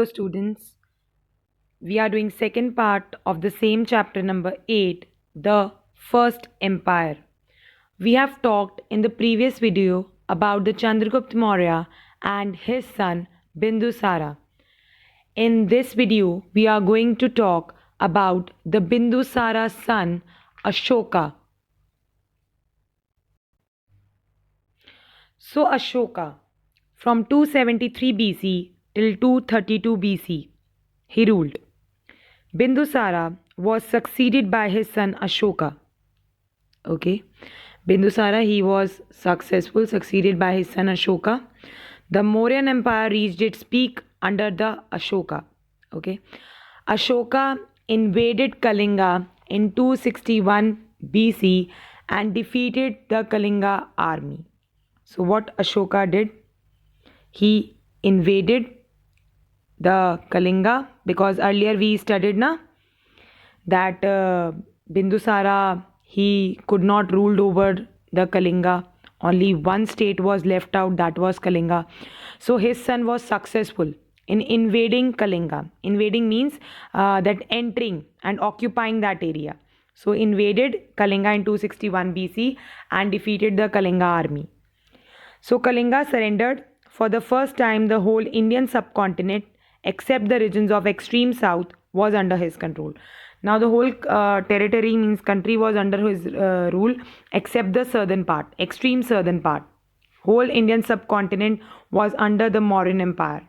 Students, we are doing second part of the same chapter number 8, the First Empire. We have talked in the previous video about the Chandragupta Maurya and his son Bindusara. In this video, we are going to talk about the Bindusara's son Ashoka. So Ashoka, from 273 BC till 232 BC, he ruled. Bindusara was succeeded by his son Ashoka. Okay, Bindusara, he was successful, succeeded by his son Ashoka. The Mauryan Empire reached its peak under the Ashoka. Okay, Ashoka invaded Kalinga in 261 BC and defeated the Kalinga army. So what Ashoka did? He invaded the Kalinga, because earlier we studied that Bindusara, he could not rule over the Kalinga. Only one state was left out, that was Kalinga. So his son was successful in invading Kalinga. Invading means that entering and occupying that area. So invaded Kalinga in 261 BC and defeated the Kalinga army. So Kalinga surrendered. For the first time, the whole Indian subcontinent, except the regions of extreme south, was under his control. Now the whole territory, means country, was under his rule, except the southern part, extreme southern part. Whole Indian subcontinent was under the Mauryan Empire.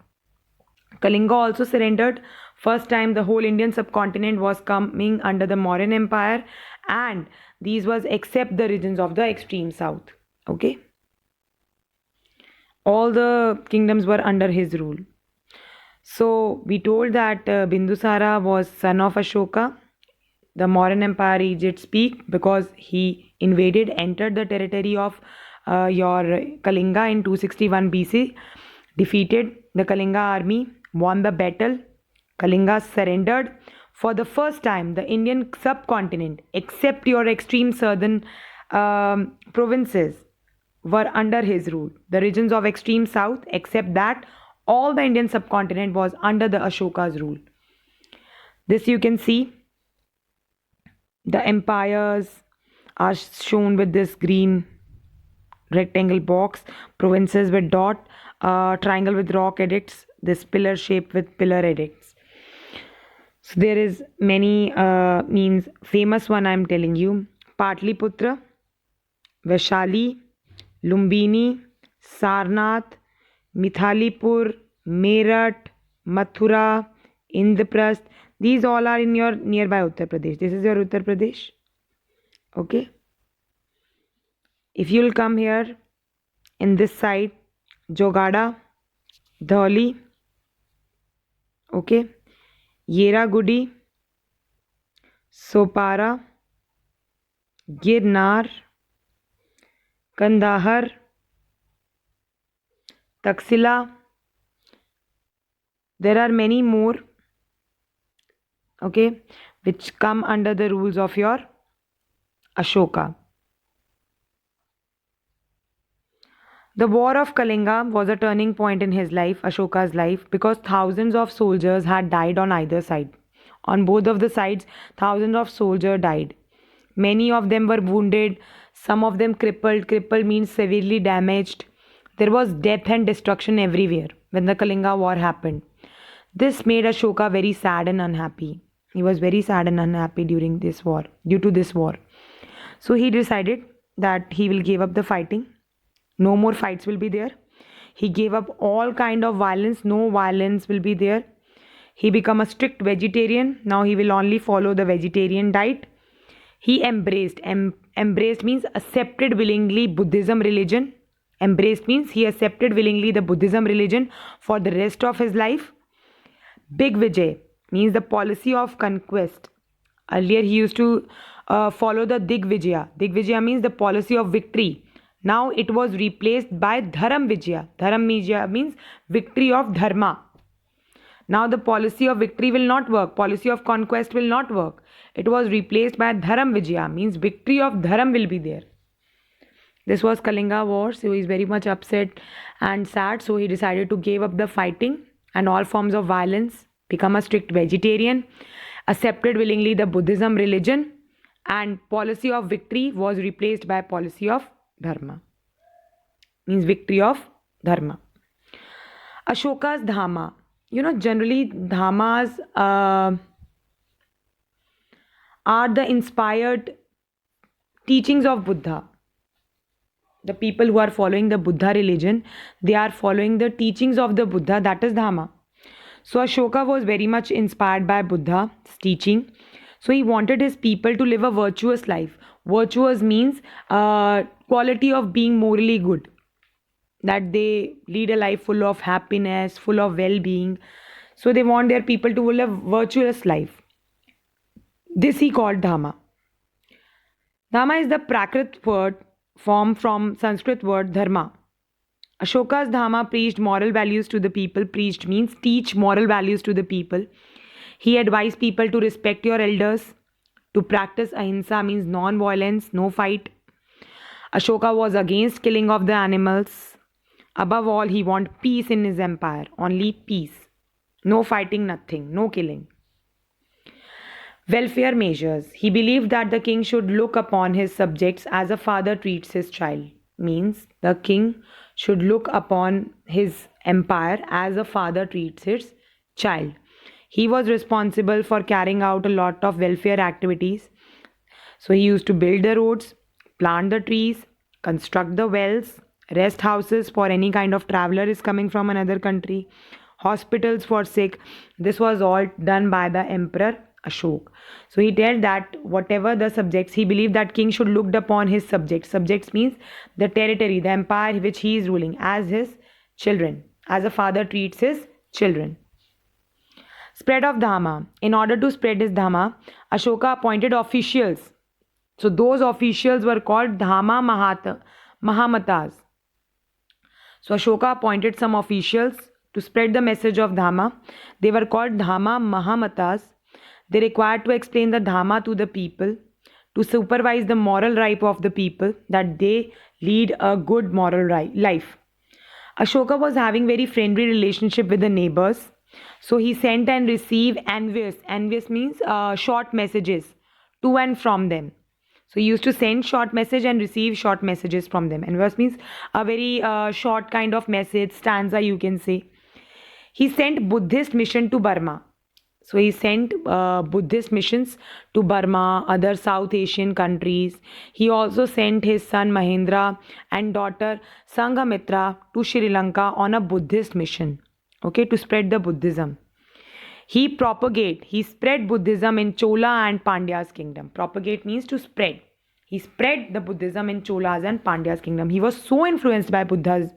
Kalinga also surrendered. First time the whole Indian subcontinent was coming under the Mauryan Empire, and these was except the regions of the extreme south. Okay. All the kingdoms were under his rule. So we told that Bindusara was son of Ashoka. The Mauryan Empire reached its peak because he entered the territory of your Kalinga in 261 BC, defeated the Kalinga army, won the battle. Kalinga surrendered. For the first time, the Indian subcontinent, except your extreme southern provinces, were under his rule. The regions of extreme south, except that, all the Indian subcontinent was under the Ashoka's rule. This you can see. The empires are shown with this green rectangle box, provinces with dot, triangle with rock edicts, this pillar shape with pillar edicts. So there is many means famous one I am telling you. Patliputra, Vaishali, Lumbini, Sarnath, Mithalipur, Meerut, Mathura, Indraprasth. These all are in your nearby Uttar Pradesh. This is your Uttar Pradesh. Okay. If you will come here in this side, Jogada, Dhauli, okay, Yeragudi, Sopara, Girnar, Kandahar, Taxila. There are many more, okay, which come under the rules of your Ashoka. The War of Kalinga was a turning point in his life, Ashoka's life, because thousands of soldiers had died on either side. On both of the sides, thousands of soldiers died. Many of them were wounded, some of them crippled. Crippled means severely damaged. There was death and destruction everywhere when the Kalinga War happened. This made Ashoka very sad and unhappy. He was very sad and unhappy during this war, due to this war. So he decided that he will give up the fighting. No more fights will be there. He gave up all kind of violence. No violence will be there. He became a strict vegetarian. Now he will only follow the vegetarian diet. He embraced means accepted willingly Buddhism religion. Embraced means he accepted willingly the Buddhism religion for the rest of his life. Big Vijay means the policy of conquest. Earlier he used to follow the Digvijaya. Digvijaya means the policy of victory. Now it was replaced by Dharam Vijaya. Dharam Vijaya means victory of Dharma. Now the policy of victory will not work. Policy of conquest will not work. It was replaced by Dharam Vijaya, means victory of Dharam will be there. This was Kalinga War, so he is very much upset and sad. So he decided to give up the fighting and all forms of violence, become a strict vegetarian, accepted willingly the Buddhism religion, and policy of victory was replaced by policy of Dharma. Means victory of Dharma. Ashoka's Dharma. Generally Dharmas are the inspired teachings of Buddha. The people who are following the Buddha religion, they are following the teachings of the Buddha, that is Dharma. So Ashoka was very much inspired by Buddha's teaching. So he wanted his people to live a virtuous life. Virtuous means quality of being morally good. That they lead a life full of happiness, full of well-being. So they want their people to live a virtuous life. This he called Dharma. Dharma is the Prakrit word formed from Sanskrit word dharma. Ashoka's Dharma preached moral values to the people. Preached means teach moral values to the people. He advised people to respect your elders, to practice ahimsa means non-violence, no fight. Ashoka was against killing of the animals. Above all, he wanted peace in his empire. Only peace. No fighting, nothing. No killing. Welfare measures. He believed that the king should look upon his subjects as a father treats his child. Means the king should look upon his empire as a father treats his child. He was responsible for carrying out a lot of welfare activities. So he used to build the roads, plant the trees, construct the wells, rest houses for any kind of traveler is coming from another country, hospitals for sick. This was all done by the emperor Ashoka. So he tells that whatever the subjects, he believed that king should look upon his subjects. Subjects means the territory, the empire which he is ruling, as his children, as a father treats his children. Spread of Dharma. In order to spread his Dharma, Ashoka appointed officials. So those officials were called Dharma Mahamatas. So Ashoka appointed some officials to spread the message of Dharma. They were called Dharma Mahamatas. They required to explain the Dharma to the people, to supervise the moral life of the people, that they lead a good moral life. Ashoka was having very friendly relationship with the neighbors. So he sent and received envious. Envious means short messages to and from them. So he used to send short message and receive short messages from them. Envious means a very short kind of message, stanza you can say. He sent Buddhist mission to Burma. So he sent Buddhist missions to Burma, other South Asian countries. He also sent his son Mahendra and daughter Sanghamitra to Sri Lanka on a Buddhist mission, okay, to spread the Buddhism. He spread Buddhism in Chola and Pandya's kingdom. Propagate means to spread. He spread the Buddhism in Cholas and Pandya's kingdom. He was so influenced by Buddha's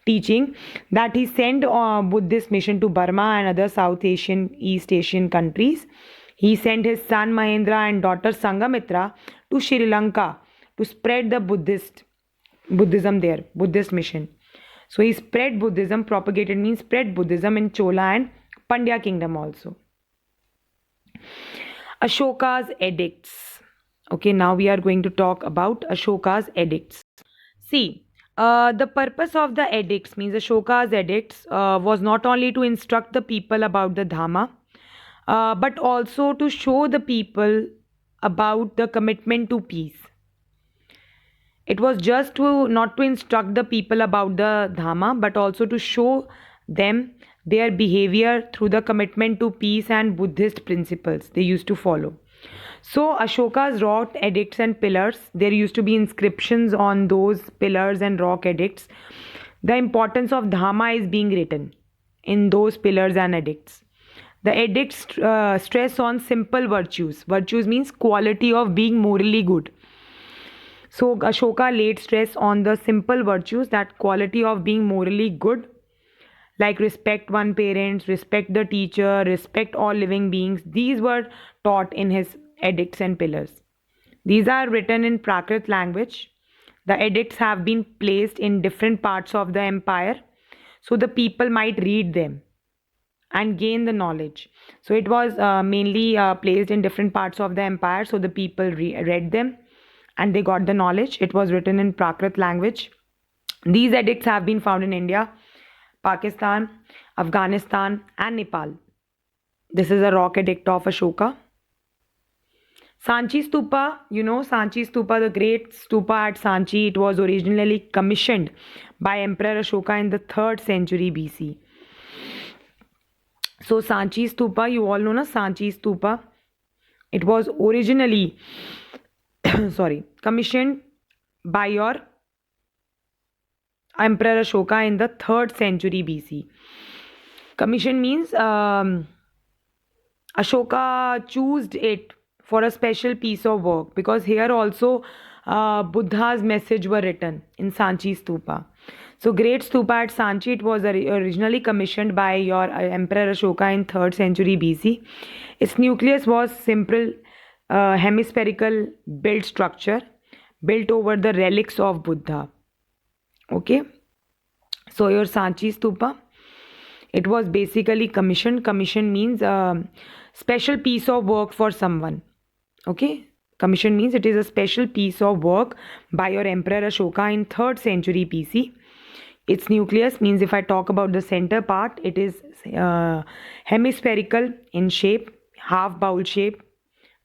teaching that he sent Buddhist mission to Burma and other South Asian, East Asian countries. He sent his son Mahendra and daughter Sanghamitra to Sri Lanka to spread the Buddhism there, Buddhist mission. So he spread Buddhism, propagated means spread Buddhism in Chola and Pandya kingdom also. Ashoka's edicts. Okay, now we are going to talk about Ashoka's edicts. See, the purpose of the edicts means Ashoka's edicts was not only to instruct the people about the Dharma, but also to show the people about the commitment to peace. It was just to not to instruct the people about the Dharma, but also to show them their behavior through the commitment to peace and Buddhist principles they used to follow. So Ashoka's wrought edicts and pillars, there used to be inscriptions on those pillars and rock edicts. The importance of Dharma is being written in those pillars and edicts. The edicts stress on simple virtues. Virtues means quality of being morally good. So Ashoka laid stress on the simple virtues, that quality of being morally good, like respect one parents, respect the teacher, respect all living beings. These were taught in his edicts and pillars. These are written in Prakrit language. The edicts have been placed in different parts of the empire, so the people might read them and gain the knowledge. So it was mainly placed in different parts of the empire, so the people read them and they got the knowledge. It was written in Prakrit language. These edicts have been found in India, Pakistan, Afghanistan, and Nepal. This is a rock edict of Ashoka. Sanchi Stupa, Sanchi Stupa, the great stupa at Sanchi, it was originally commissioned by Emperor Ashoka in the 3rd century BC. So Sanchi Stupa, you all know na Sanchi Stupa. It was originally commissioned by your Emperor Ashoka in the 3rd century BC. Commission means Ashoka chose it for a special piece of work, because here also Buddha's message were written in Sanchi Stupa. So great stupa at Sanchi, it was originally commissioned by your Emperor Ashoka in 3rd century BC. Its nucleus was simple hemispherical built structure built over the relics of Buddha. Okay, so your Sanchi Stupa, it was basically commissioned. Commission means special piece of work for someone. Okay, commission means it is a special piece of work by your Emperor Ashoka in 3rd century BC. Its nucleus means, if I talk about the center part, it is hemispherical in shape, half bowl shape,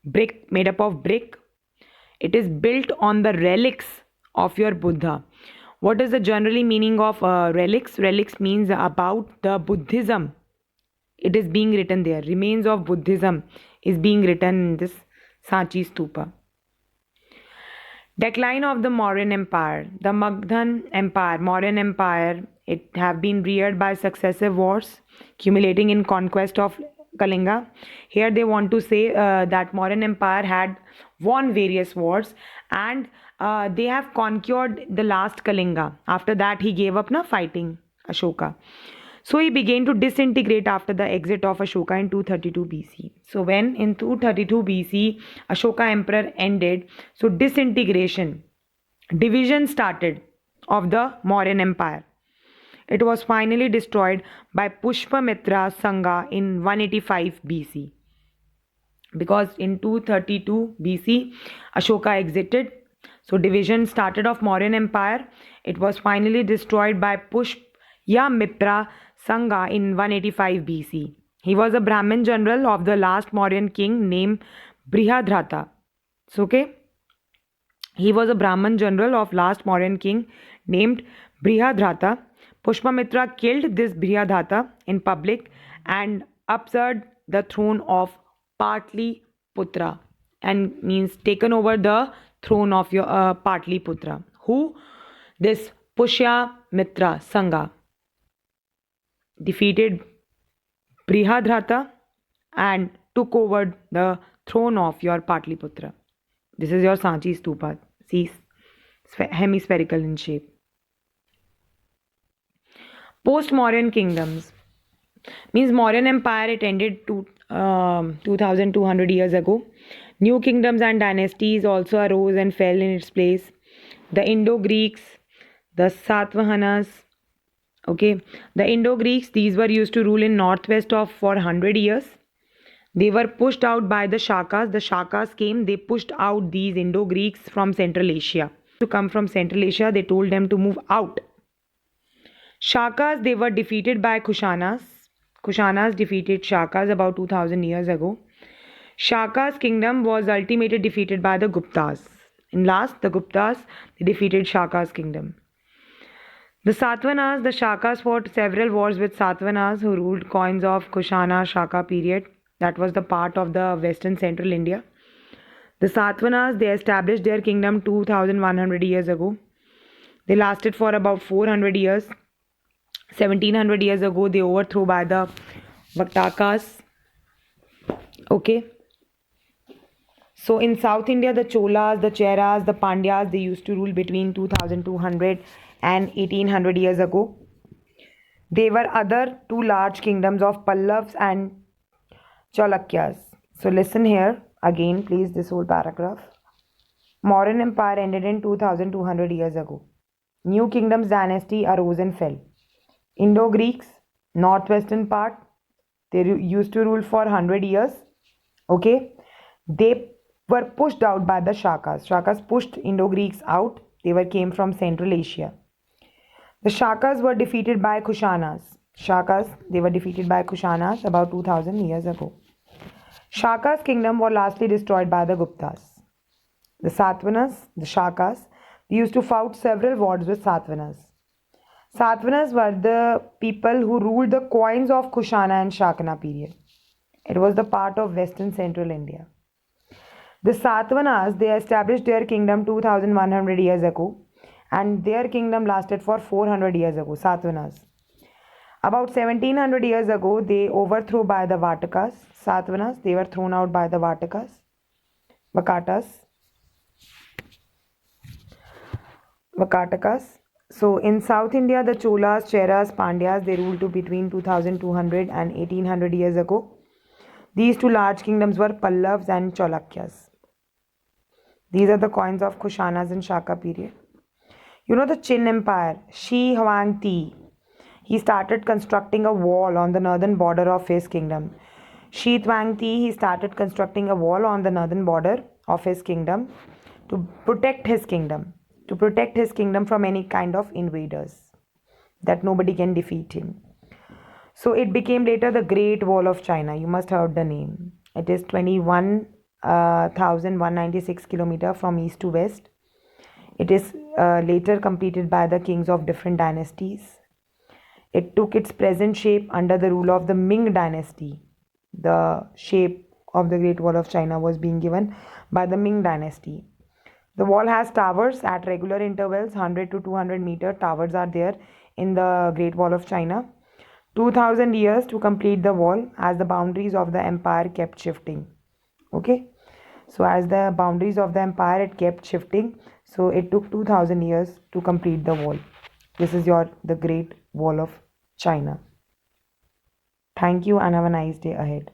brick, made up of brick. It is built on the relics of your Buddha. What is the generally meaning of relics? Relics means about the Buddhism. It is being written there. Remains of Buddhism is being written in this Sanchi Stupa. Decline of the Mauryan Empire. The Magadhan Empire, Mauryan Empire, it have been reared by successive wars, culminating in conquest of Kalinga. Here they want to say that Mauryan Empire had won various wars, and they have conquered the last Kalinga. After that, he gave up fighting Ashoka. So he began to disintegrate after the exit of Ashoka in 232 BC. So when in 232 BC Ashoka Emperor ended, so disintegration, division started of the Mauryan Empire. It was finally destroyed by Pushpamitra Sangha in 185 BC. Because in 232 BC Ashoka exited, so division started of Mauryan Empire. It was finally destroyed by Pushpamitra Sangha in 185 BC. He was a Brahmin general of the last Mauryan king named Brihadratha. So, okay, he was a Brahmin general of last Mauryan king named Brihadratha. Pushpamitra killed this Brihadratha in public and usurped the throne of Patliputra, and means taken over the throne of your Patliputra. Who? This Pushpamitra Sangha defeated Brihadratha and took over the throne of your Patliputra. This is your Sanchi Stupa. See, hemispherical in shape. Post-Mauryan kingdoms means Mauryan Empire, it ended 2200 years ago. New kingdoms and dynasties also arose and fell in its place. The Indo-Greeks, the Satavahanas. Okay, the Indo-Greeks, these were used to rule in northwest of for 100 years. They were pushed out by the Shakas. The Shakas came, they pushed out these Indo-Greeks from Central Asia. To come from Central Asia, they told them to move out. Shakas, they were defeated by Kushanas. Kushanas defeated Shakas about 2000 years ago. Shaka's kingdom was ultimately defeated by the Guptas. In last, the Guptas, they defeated Shaka's kingdom. The Satavahanas, the Shakas fought several wars with Satavahanas, who ruled coins of Kushana Shaka period. That was the part of the western central India. The Satavahanas, they established their kingdom 2100 years ago. They lasted for about 400 years. 1700 years ago, they overthrew by the Vaktakas. Okay. So in South India, the Cholas, the Cheras, the Pandyas, they used to rule between 2200 and 1800 years ago. There were other two large kingdoms of Pallavs and Chalukyas. So listen here again, please, this whole paragraph. Mauryan Empire ended in 2200 years ago. New kingdoms dynasty arose and fell. Indo-Greeks, northwestern part, they used to rule for 100 years. Okay, they were pushed out by the Shakas. Shakas pushed Indo-Greeks out. They came from Central Asia. The Shakas were defeated by Kushanas. They were defeated by Kushanas about 2000 years ago. Shaka's kingdom was lastly destroyed by the Guptas. The Satavahanas, the Shakas, they used to fight several wars with Satavahanas. Satavahanas were the people who ruled the coins of Kushana and Shakana period. It was the part of western central India. The Satavahanas, they established their kingdom 2100 years ago, and their kingdom lasted for 400 years ago, Satavahanas. About 1700 years ago, they overthrew by the Vatakas. Satavahanas, they were thrown out by the Vakatakas. So in South India, the Cholas, Cheras, Pandyas, they ruled to between 2200 and 1800 years ago. These two large kingdoms were Pallavas and Cholukyas. These are the coins of Kushanas and Shaka period. You know the Chin Empire, Shi Huangdi. He started constructing a wall on the northern border of his kingdom. Shi Huangdi, he started constructing a wall on the northern border of his kingdom to protect his kingdom. To protect his kingdom from any kind of invaders. That nobody can defeat him. So it became later the Great Wall of China. You must have heard the name. It is 21,196 kilometers from east to west. It is later completed by the kings of different dynasties. It took its present shape under the rule of the Ming dynasty. The shape of the Great Wall of China was being given by the Ming dynasty. The wall has towers at regular intervals, 100 to 200 meter towers are there in the Great Wall of China. 2000 years to complete the wall as the boundaries of the empire kept shifting. Okay, so as the boundaries of the empire it kept shifting, so it took 2000 years to complete the wall. This is the Great Wall of China. Thank you and have a nice day ahead.